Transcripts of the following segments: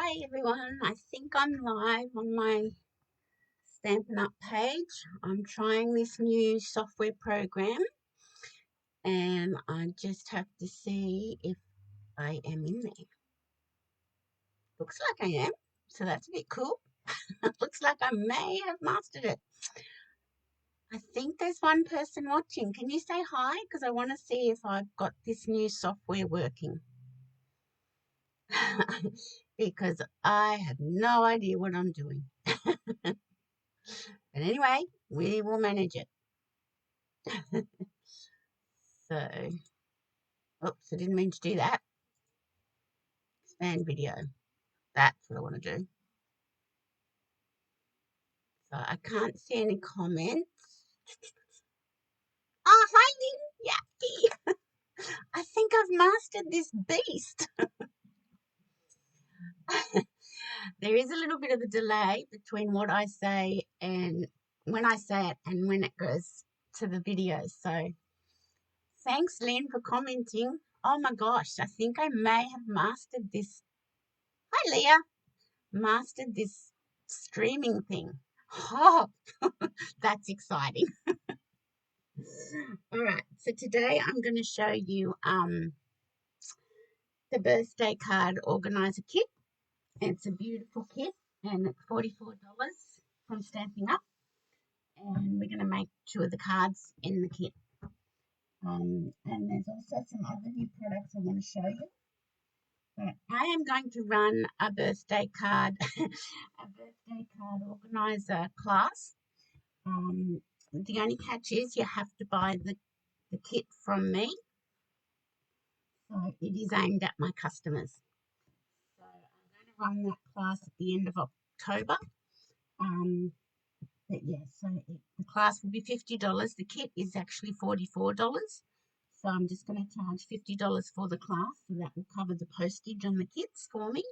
Hi everyone, I think I'm live on my Stampin' Up page. I'm trying this new software program and I just have to see if I am in there. Looks like I am, so that's a bit cool. Looks like I may have mastered it. I think there's one person watching. Can you say hi? Because I want to see if I've got this new software working. Because I have no idea what I'm doing. But anyway, we will manage it. So, oops, I didn't mean to do that. Expand video. That's what I want to do. So I can't see any comments. Oh, hi, Lynn. Yucky. I think I've mastered this beast. There is a little bit of a delay between what I say and when I say it and when it goes to the video. So thanks, Lynn, for commenting. Oh my gosh, I think I may have mastered this. Hi, Leah. Mastered this streaming thing. Oh, that's exciting. All right, so today I'm going to show you the birthday card organizer kit. It's a beautiful kit and it's $44 from Stamping Up. And we're going to make 2 of the cards in the kit. And there's also some other new products I want to show you. But I am going to run a birthday card, organizer class. The only catch is you have to buy the kit from me. So it is aimed at my customers. So I'm going to run that class at the end of October. But yeah, so the class will be $50. The kit is actually $44. So I'm just going to charge $50 for the class. So that will cover the postage on the kits for me.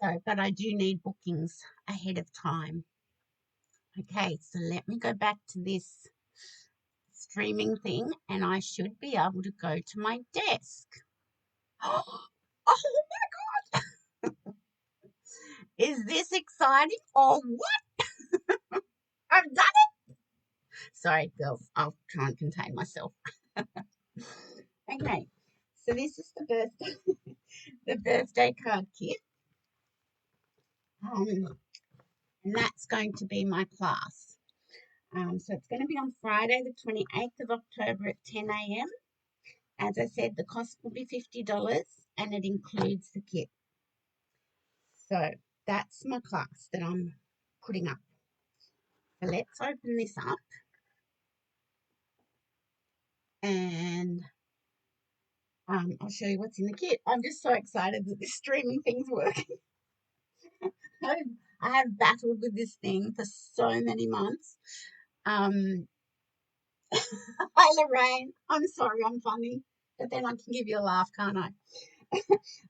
So, but I do need bookings ahead of time. Okay, so let me go back to this streaming thing and I should be able to go to my desk. Oh my God! Is this exciting or what? I've done it! Sorry, girls, I'll try and contain myself. Okay, so this is the birthday card kit. And that's going to be my class. So it's going to be on Friday, the 28th of October at 10 a.m. As I said, the cost will be $50 and it includes the kit. So that's my class that I'm putting up. So let's open this up. And I'll show you what's in the kit. I'm just so excited that this streaming thing's working. I have battled with this thing for so many months. Hi, Lorraine. I'm sorry, I'm funny, but then I can give you a laugh, can't I?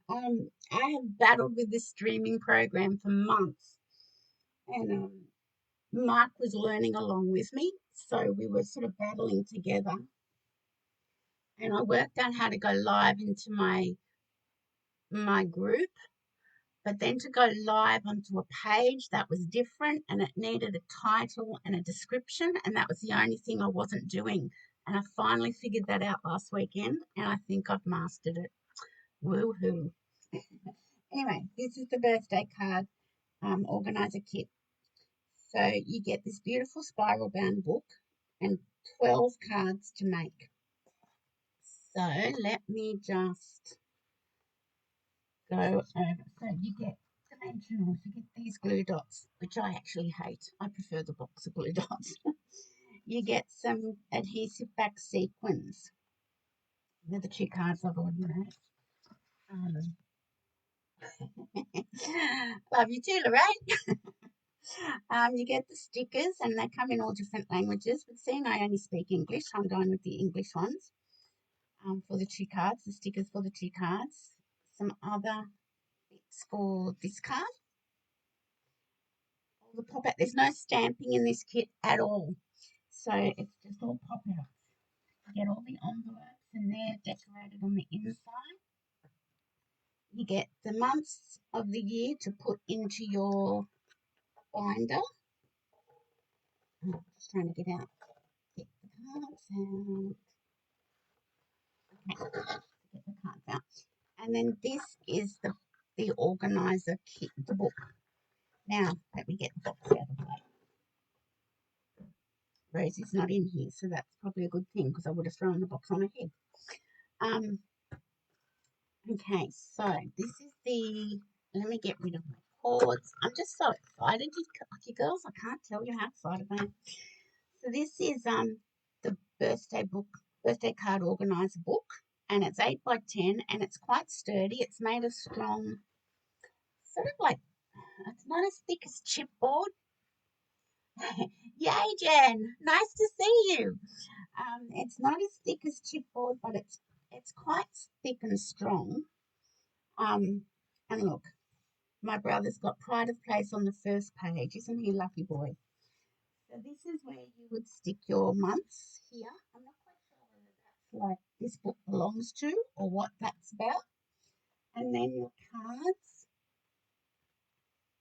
I have battled with this streaming program for months, and Mark was learning along with me, so we were sort of battling together. And I worked out how to go live into my group, but then to go live onto a page that was different and it needed a title and a description, and that was the only thing I wasn't doing. And I finally figured that out last weekend, and I think I've mastered it. Woohoo. Anyway, this is the birthday card organizer kit. So you get this beautiful spiral bound book and 12 cards to make. So let me just go over. So you get dimensionals, you get these glue dots, which I actually hate. I prefer the box of glue dots. You get some adhesive back sequins. They're the 2 cards I've already made. Love you too, Lorraine. You get the stickers and they come in all different languages, but seeing I only speak English, I'm going with the English ones for the 2 cards, the stickers for the 2 cards, some other bits for this card. All the pop out. There's no stamping in this kit at all, so it's just all pop out. You get all the envelopes and they're decorated on the inside. you get the months of the year to put into your binder. I'm just trying to get the cards out. Okay, get the cards out. And then this is the organizer kit, the book. Now, let me get the box out of the way. Rosie's not in here, so that's probably a good thing because I would have thrown the box on her head. Okay, so this is let me get rid of my cords. I'm just so excited, you girls. I can't tell you how excited I am. So this is the birthday card organizer book, and it's 8 by 10, and it's quite sturdy. It's made of strong, sort of like, it's not as thick as chipboard. Yay, Jen! Nice to see you. It's not as thick as chipboard, but it's quite thick and strong. And look, my brother's got pride of place on the first page. Isn't he a lucky boy? So this is where you would stick your months here. I'm not quite sure whether that's like this book belongs to or what that's about. And then your cards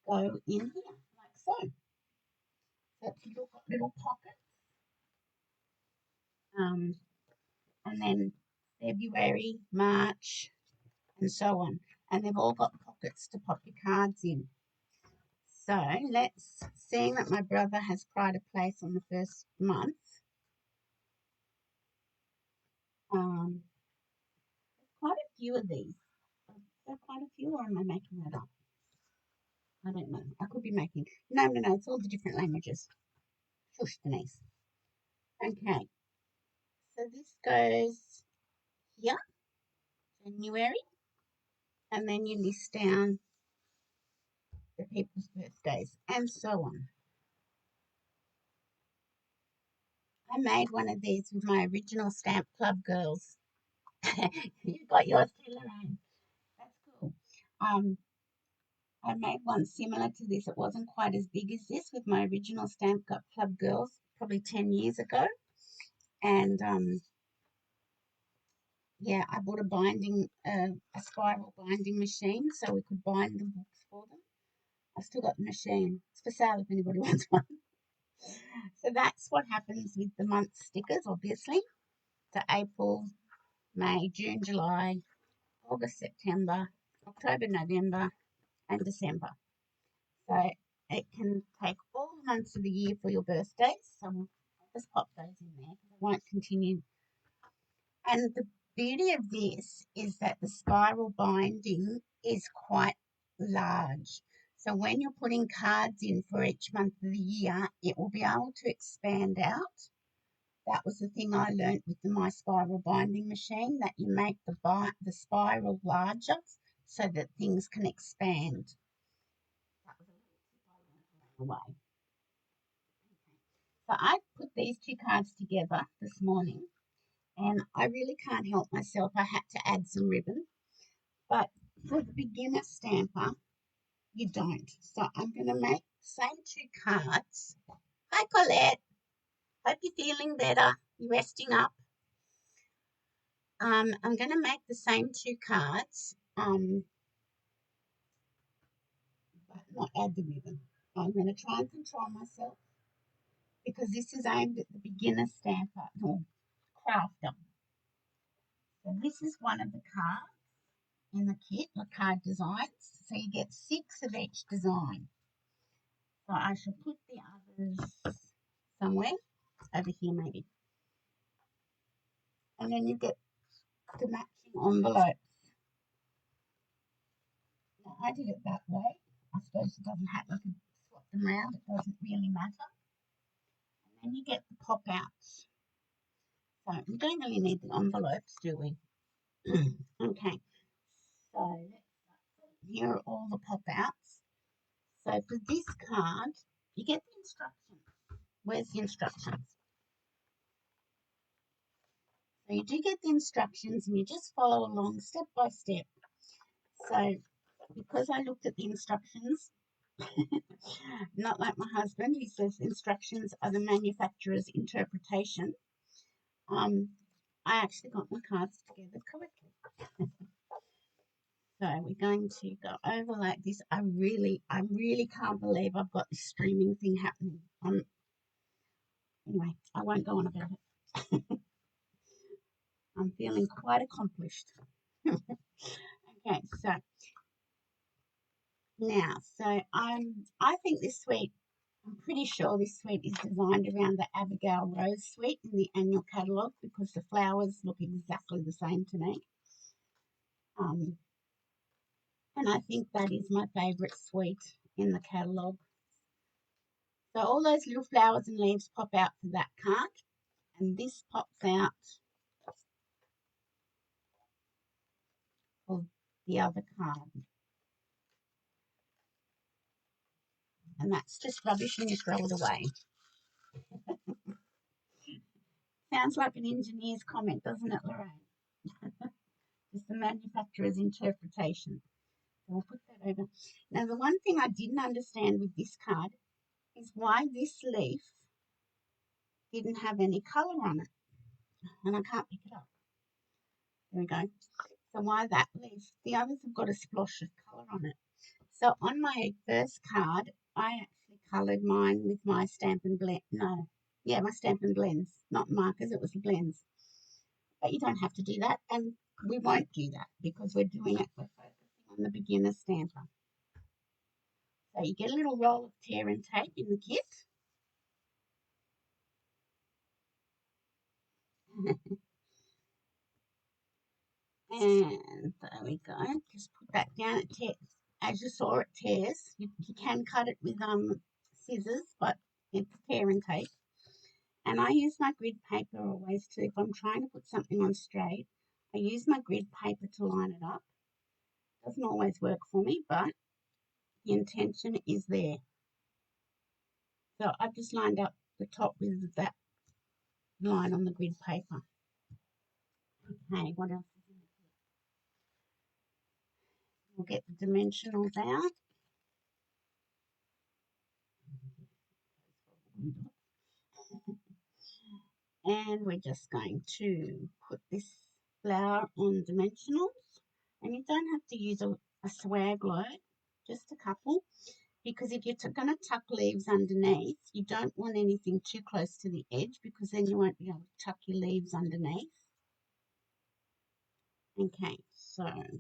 go in here, like so. So it's little pockets. And then February, March, and so on. And they've all got pockets to pop your cards in. So seeing that my brother has pride of place on the first month, there's quite a few of these. Is there quite a few, or am I making that up? I don't know. I could be making. No, it's all the different languages. Shush, Denise. Okay, so this goes here, January, and then you list down the people's birthdays and so on. I made one of these with my original Stamp Club girls. You got yours too, Lorraine. That's cool. I made one similar to this. It wasn't quite as big as this with my original Stamp Club girls probably 10 years ago. And yeah, I bought a spiral binding machine so we could bind the books for them. I've still got the machine. It's for sale if anybody wants one. So that's what happens with the month stickers, obviously. So April, May, June, July, August, September, October, November, and December. So it can take all the months of the year for your birthdays. So I'll just pop those in there because I won't continue. And the beauty of this is that the spiral binding is quite large. So when you're putting cards in for each month of the year, it will be able to expand out. That was the thing I learnt with my spiral binding machine, that you make the spiral larger so that things can expand. That was a little tip I learned along the way. So I put these two cards together this morning, and I really can't help myself. I had to add some ribbon, but for the beginner stamper, you don't. So I'm going to make the same two cards. Hi, Colette. Hope you're feeling better. You're resting up. I'm going to make the same two cards, but not add the ribbon. I'm going to try and control myself because this is aimed at the beginner stamper or crafter. So this is one of the cards in the kit, the card designs. So you get 6 of each design. So I shall put the others somewhere, over here maybe. And then you get the matching envelopes. Now I did it that way. I suppose it doesn't have, you can swap them around, it doesn't really matter. And then you get the pop outs. So we don't really need the envelopes, do we? Okay, so here are all the pop outs. So for this card, you get the instructions. Where's the instructions? So you do get the instructions and you just follow along step by step. So because I looked at the instructions, not like my husband, he says instructions are the manufacturer's interpretation. I actually got my cards together correctly. So we're going to go over like this. I really can't believe I've got this streaming thing happening. Anyway, I won't go on about it. I'm feeling quite accomplished. Okay, so now, I think this suite, I'm pretty sure this suite is designed around the Abigail Rose suite in the annual catalogue because the flowers look exactly the same to me. And I think that is my favourite suite in the catalogue. So all those little flowers and leaves pop out for that card, and this pops out for the other card. And that's just rubbish and you throw it away. Sounds like an engineer's comment, doesn't it, Lorraine? Just the manufacturer's interpretation. So we'll put that over. Now, the one thing I didn't understand with this card is why this leaf didn't have any colour on it. And I can't pick it up. There we go. So why that leaf? The others have got a splosh of colour on it. So on my first card, I actually coloured mine with my Stamp and Blend. No, yeah, my Stamp and Blends, not markers, it was the blends. But you don't have to do that, and we won't do that because we're doing it, we're focusing on the beginner stamper. So you get a little roll of tear and tape in the kit. And there we go. Just put that down. It tears. As you saw, it tears. You can cut it with scissors, but it's tear and tape. And I use my grid paper always too. If I'm trying to put something on straight, I use my grid paper to line it up. Doesn't always work for me, but the intention is there. So I've just lined up the top with that line on the grid paper. Okay, what else is in the kit? We'll get the dimensionals out. And we're just going to put this flower on dimensionals. And you don't have to use a swag load, just a couple. Because if you're going to tuck leaves underneath, you don't want anything too close to the edge because then you won't be able to tuck your leaves underneath. Okay, so I'm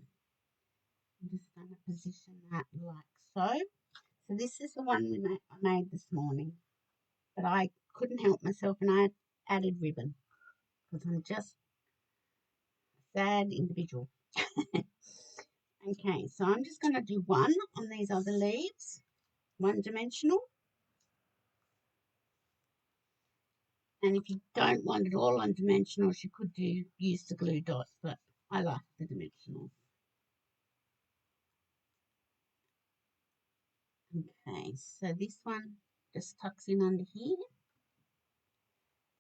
just going to position that like so. So this is the one I made this morning, but I couldn't help myself and I added ribbon because I'm just a sad individual. Okay, so I'm just going to do one on these other leaves, one dimensional. And if you don't want it all on dimensionals, you could use the glue dots, but I like the dimensionals. Okay, so this one just tucks in under here.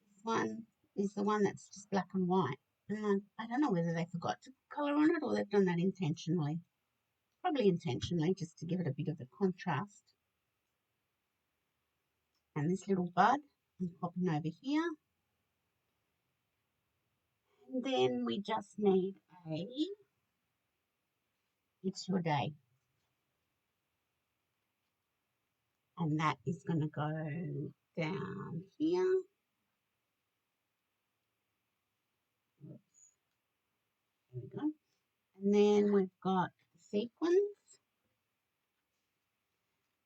This one is the one that's just black and white. And I don't know whether they forgot to colour on it or they've done that intentionally. Probably intentionally, just to give it a bit of a contrast. And this little bud, I'm popping over here. And then we just need a It's Your Day. And that is going to go down here. Oops. There we go. And then we've got sequins.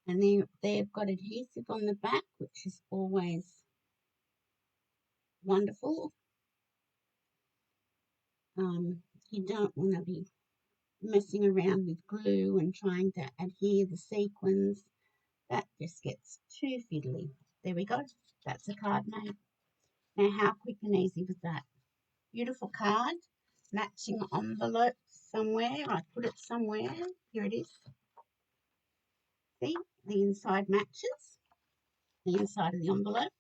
And then they've got adhesive on the back, which is always wonderful. You don't want to be messing around with glue and trying to adhere the sequins. That just gets too fiddly. There we go. That's a card made. Now, how quick and easy was that? Beautiful card. Matching envelope somewhere. I put it somewhere. Here it is. See, the inside matches. The inside of the envelope.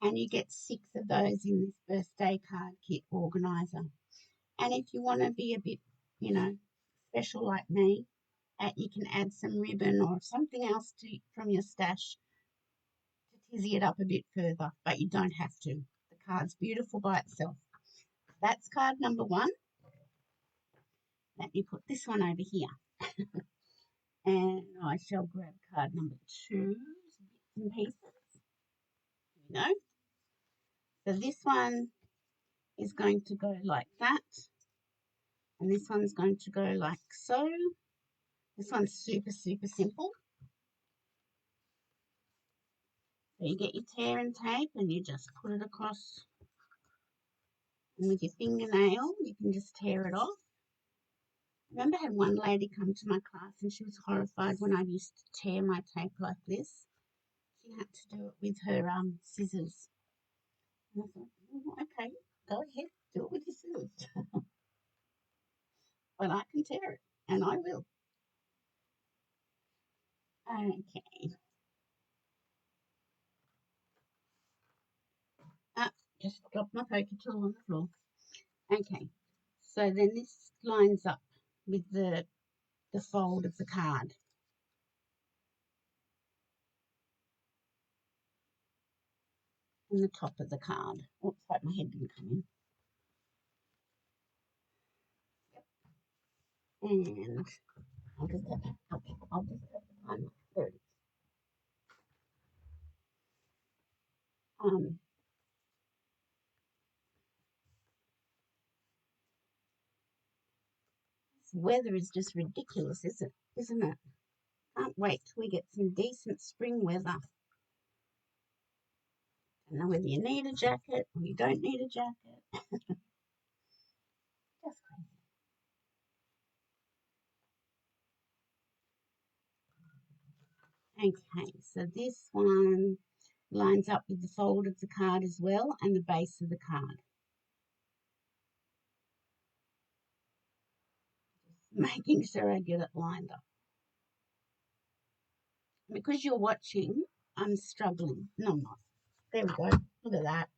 And you get 6 of those in this birthday card kit organizer. And if you want to be a bit, special like me, you can add some ribbon or something else from your stash to tizzy it up a bit further, but you don't have to. The card's beautiful by itself. That's card number 1. let me put this one over here. And I shall grab card number 2, bits and pieces. Here we go. So this one is going to go like that. And this one's going to go like so. This one's super, super simple. So you get your tear and tape and you just put it across. And with your fingernail, you can just tear it off. I remember I had one lady come to my class and she was horrified when I used to tear my tape like this. She had to do it with her scissors. And I thought, oh, okay, go ahead, do it with your scissors. But I can tear it, and I will. Okay. Ah, just dropped my poker tool on the floor. Okay. So then this lines up with the fold of the card. And the top of the card. Oops, hope my head didn't come in. And I'll just have the timer. There it is. This weather is just ridiculous, isn't it? Can't wait till we get some decent spring weather. I don't know whether you need a jacket or you don't need a jacket. Just crazy. Okay, so this one lines up with the fold of the card as well and the base of the card. Just making sure I get it lined up. Because you're watching, I'm struggling. No, I'm not. There we go. Look at that.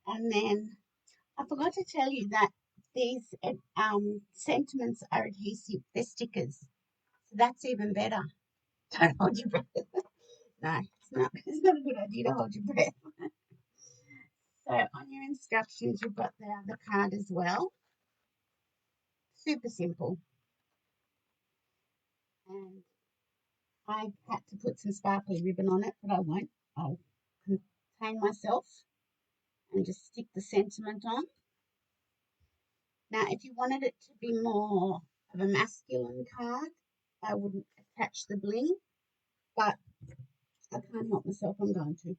And then I forgot to tell you that these sentiments are adhesive. They're stickers. So that's even better. Don't hold your breath. No, it's not. It's not a good idea to hold your breath. So on your instructions, you've got the other card as well. Super simple. And I had to put some sparkly ribbon on it, but I won't. I'll contain myself and just stick the sentiment on. Now, if you wanted it to be more of a masculine card, I wouldn't attach the bling, but I can't help myself, I'm going to.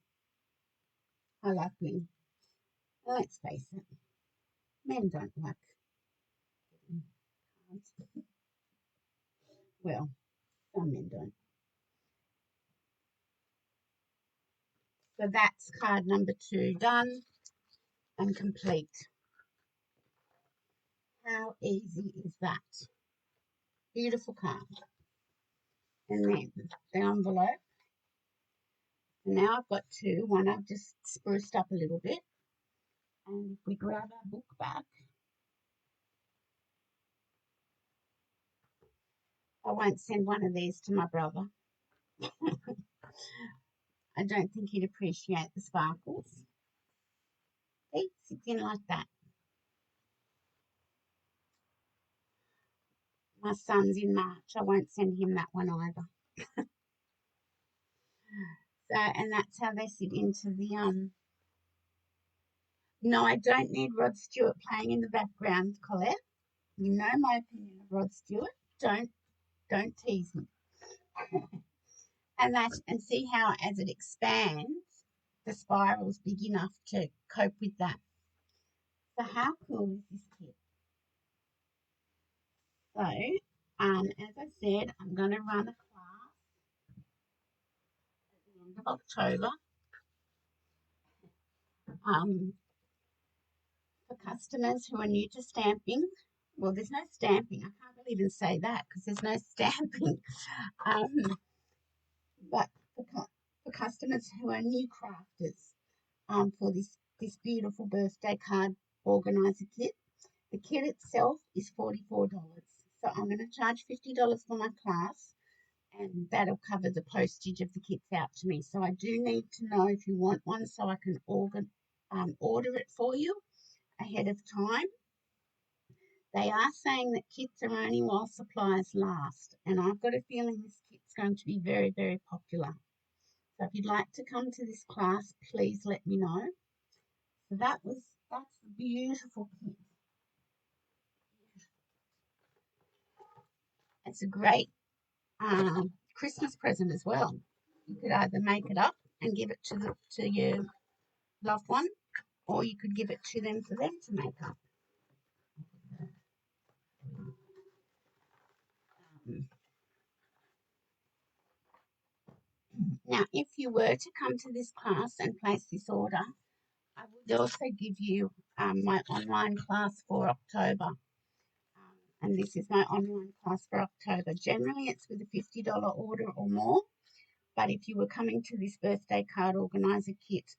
I like bling. Let's face it, men don't like cards. Well, some men don't. So that's card number 2 done and complete. How easy is that? Beautiful card. And then the envelope. And now I've got 2. One I've just spruced up a little bit. And if we grab our book back, I won't send one of these to my brother. I don't think he'd appreciate the sparkles. It sits in like that. My son's in March. I won't send him that one either. So, and that's how they sit into the No, I don't need Rod Stewart playing in the background, Colette. You know my opinion of Rod Stewart. Don't tease me. And see how as it expands, the spiral's big enough to cope with that. So how cool is this kit? So, as I said, I'm going to run a class at the end of October for customers who are new to stamping. Well, there's no stamping. I can't even say that because there's no stamping. But for customers who are new crafters for this beautiful birthday card organizer kit. The kit itself is $44. So I'm going to charge $50 for my class and that'll cover the postage of the kits out to me. So I do need to know if you want one so I can order it for you ahead of time. They are saying that kits are only while supplies last, and I've got a feeling this kit's going to be very, very popular. So if you'd like to come to this class, please let me know. So that's a beautiful kit. It's a great Christmas present as well. You could either make it up and give it to your loved one, or you could give it to them for them to make up. Now, if you were to come to this class and place this order, I would also give you my online class for October. And this is my online class for October. Generally, it's with a $50 order or more. But if you were coming to this birthday card organizer kit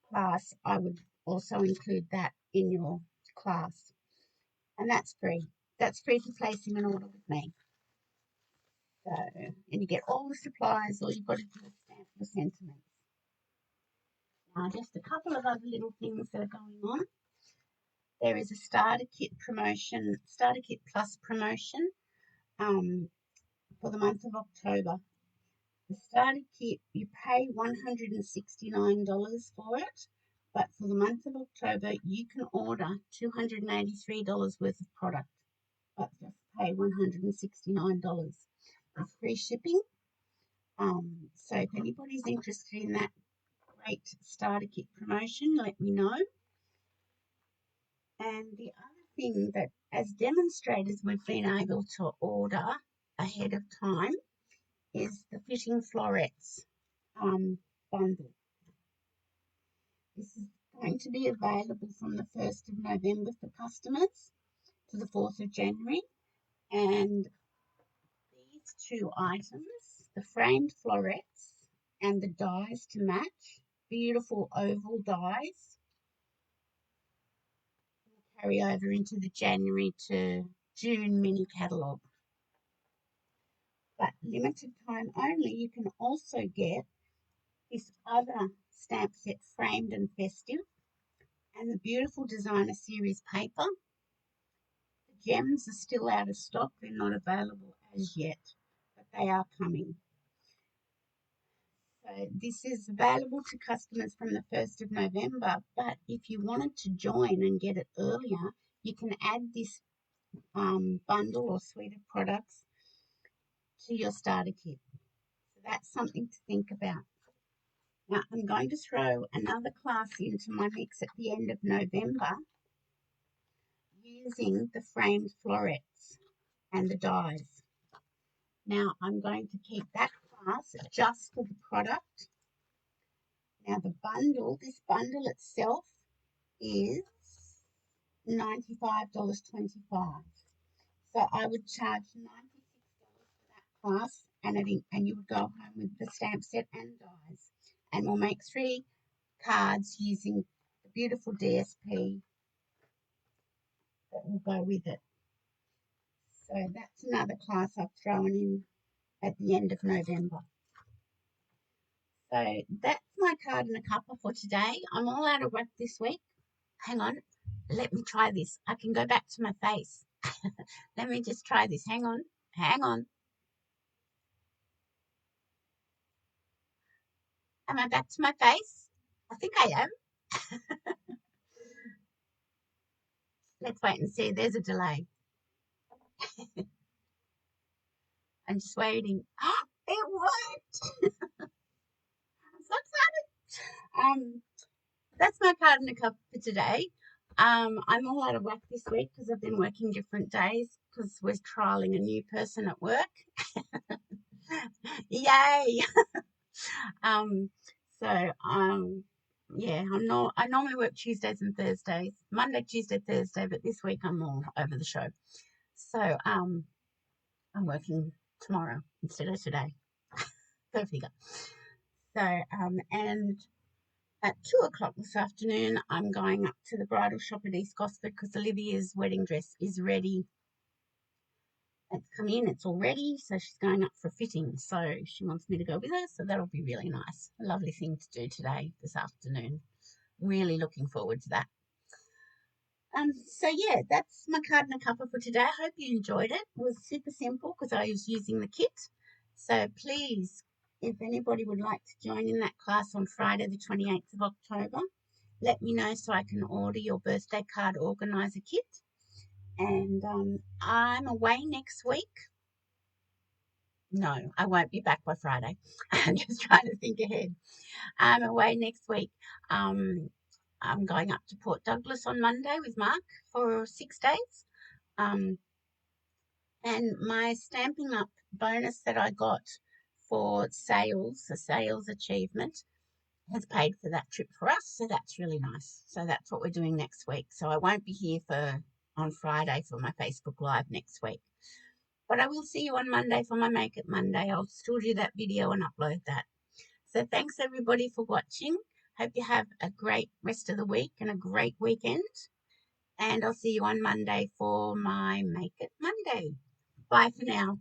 class, I would also include that in your class. And that's free. That's free for placing an order with me. So, and you get all the supplies. All you've got to do is stamp your sentiments. Now, just a couple of other little things that are going on. There is a starter kit promotion, starter kit plus promotion for the month of October. The starter kit, you pay $169 for it, but for the month of October, you can order $283 worth of product, but just pay $169. It's free shipping. So if anybody's interested in that great starter kit promotion, let me know. And the other thing that as demonstrators we've been able to order ahead of time is the fitting florets bundle. This is going to be available from the 1st of November for customers to the 4th of January. And these two items, the framed florets and the dies to match, beautiful oval dies, will carry over into the January to June mini catalogue. But limited time only, you can also get this other stamp set, framed and festive, and the beautiful designer series paper. The gems are still out of stock. They're not available as yet, but they are coming. So this is available to customers from the 1st of November, but if you wanted to join and get it earlier, you can add this bundle or suite of products to your starter kit. So that's something to think about. Now, I'm going to throw another class into my mix at the end of November using the framed florets and the dies. Now, I'm going to keep that class just for the product. Now, this bundle itself is $95.25. So I would charge $96 for that class, and you would go home with the stamp set and dies. And we'll make 3 cards using the beautiful DSP that will go with it. So that's another class I've thrown in at the end of November. So that's my card and a cuppa for today. I'm all out of whack this week. Hang on, let me try this. I can go back to my face. Let me just try this. Hang on. Am I back to my face? I think I am. Let's wait and see. There's a delay. I'm just waiting. It worked. I'm so excited. That's my card and a cup for today. I'm all out of whack this week because I've been working different days because we're trialing a new person at work. Yay! Yeah, I normally work Tuesdays and Thursdays, Monday, Tuesday, Thursday, but this week I'm all over the show. So I'm working tomorrow instead of today. Go figure. So and at 2:00 this afternoon, I'm going up to the bridal shop at East Gosford because Olivia's wedding dress is ready. It's come in, it's all ready, so she's going up for fitting. So she wants me to go with her, so that'll be really nice. A lovely thing to do today, this afternoon. Really looking forward to that. So yeah, that's my card and a cuppa for today. I hope you enjoyed it. It was super simple because I was using the kit. So please, if anybody would like to join in that class on Friday, the 28th of October, let me know so I can order your birthday card organizer kit. And I'm away next week. No, I won't be back by Friday. I'm just trying to think ahead. I'm away next week. Um, I'm going up to Port Douglas on Monday with Mark for 6 days. Um, and my Stamping Up bonus that I got for sales, the sales achievement, has paid for that trip for us. So that's really nice. So that's what we're doing next week. So I won't be here on Friday for my Facebook Live next week. But I will see you on Monday for my Make It Monday. I'll still do that video and upload that. So thanks everybody for watching. Hope you have a great rest of the week and a great weekend. And I'll see you on Monday for my Make It Monday. Bye for now.